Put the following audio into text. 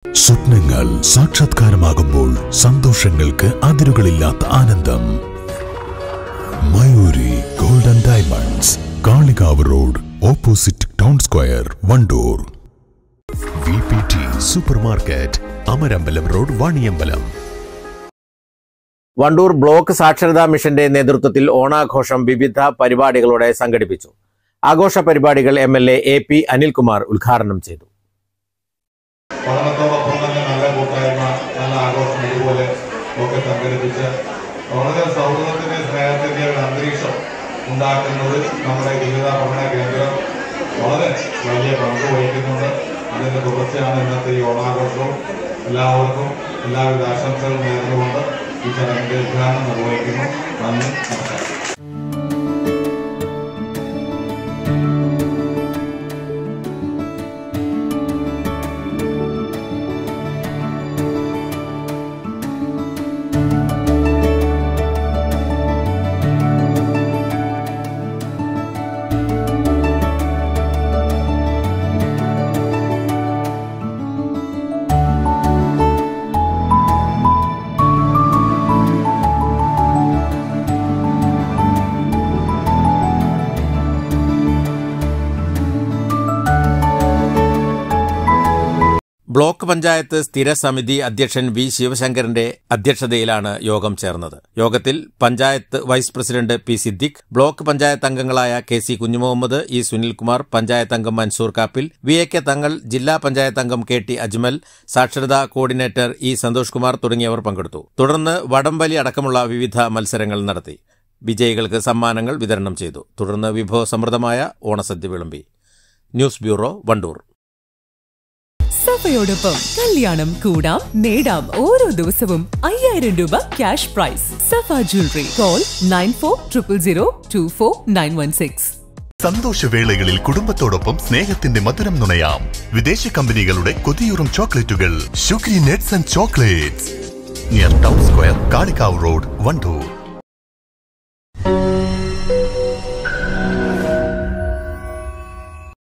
സ്വപ്നങ്ങൾ സാക്ഷാത്കാരമാകുമ്പോൾ സന്തോഷങ്ങൾക്ക് അതിരുകളില്ലാത്ത ആനന്ദം. Mayuri gold and diamonds, Kalikavu road, opposite town square, Wandoor. VPT super market, Amarambalam road, Vaniyambalam. Wandoor block സാക്ഷരതാ മിഷന്റെ നേതൃത്വത്തിൽ ഓണാഘോഷം വിവിധ പരിപാടികളോടെ സംഘടിപ്പിച്ചു. ആഘോഷ പരിപാടികൾ MLA AP അനിൽകുമാർ ഉദ്ഘാടനം ചെയ്തു. പഠനത്തോടൊപ്പം തന്നെ നല്ല കൂട്ടായ്മ, നല്ല ആഘോഷം ഇതുപോലെ ഒക്കെ സംഘടിപ്പിച്ച് വളരെ സൗഹൃദത്തിന്റെ സ്നേഹത്തിന്റെ ഒരു അന്തരീക്ഷം ഉണ്ടാക്കുന്നത് നമ്മുടെ ജീവിത പഠന കേന്ദ്രം വളരെ വലിയ പങ്ക് വഹിക്കുന്നുണ്ട്. അതിന്റെ തുടർച്ചയാണ് ഇന്നത്തെ ഈ ഓണാഘോഷവും. എല്ലാവർക്കും എല്ലാവിധ ആശംസകളും നേർന്നുകൊണ്ട് ഈ ചടങ്ങിന്റെ ഉദ്ഘാടനം നിർവഹിക്കുന്നു. നന്ദി, നമസ്കാരം. ബ്ലോക്ക് പഞ്ചായത്ത് സ്ഥിരസമിതി അധ്യക്ഷൻ V. ശിവശങ്കരന്റെ അധ്യക്ഷതയിലാണ് യോഗം ചേർന്നത്. യോഗത്തിൽ panchayat vice president P. Siddique, block panchayat അംഗങ്ങളായ KC കുഞ്ഞുമുഹമ്മദ്, E. സുനിൽകുമാർ, പഞ്ചായത്ത് അംഗം മൻസൂർ കാപ്പിൽ, VAK തങ്ങൾ, ജില്ലാ പഞ്ചായത്ത് അംഗം KT അജ്മൽ, സാക്ഷരതാ കോർഡിനേറ്റർ E. സന്തോഷ് കുമാർ തുടങ്ങിയവർ പങ്കെടുത്തു. തുടർന്ന് വടംവലി അടക്കമുള്ള വിവിധ മത്സരങ്ങൾ നടത്തി. വിജയികൾക്ക് സമ്മാനങ്ങൾ വിതരണം ചെയ്തു. തുടർന്ന് വിഭവസമൃദ്ധമായ ഓണസദ്യ വിളമ്പി. News bureau, Wandoor. സഫയോടൊപ്പം കല്യാണം കൂടാം, നേടാം ഓരോ ദിവസവും 5000 രൂപ cash prize. Safa jewellery. Call 9400024916. സന്തോഷവേളകളിൽ കുടുംബത്തോടൊപ്പം സ്നേഹത്തിന്റെ മധുരം നുണയാം. വിദേശ കമ്പനികളുടെ കൊതിയൂറും ചോക്ലേറ്റുകൾ. Sugary nets and chocolates, near town square, Kalikavu road, Wandoor.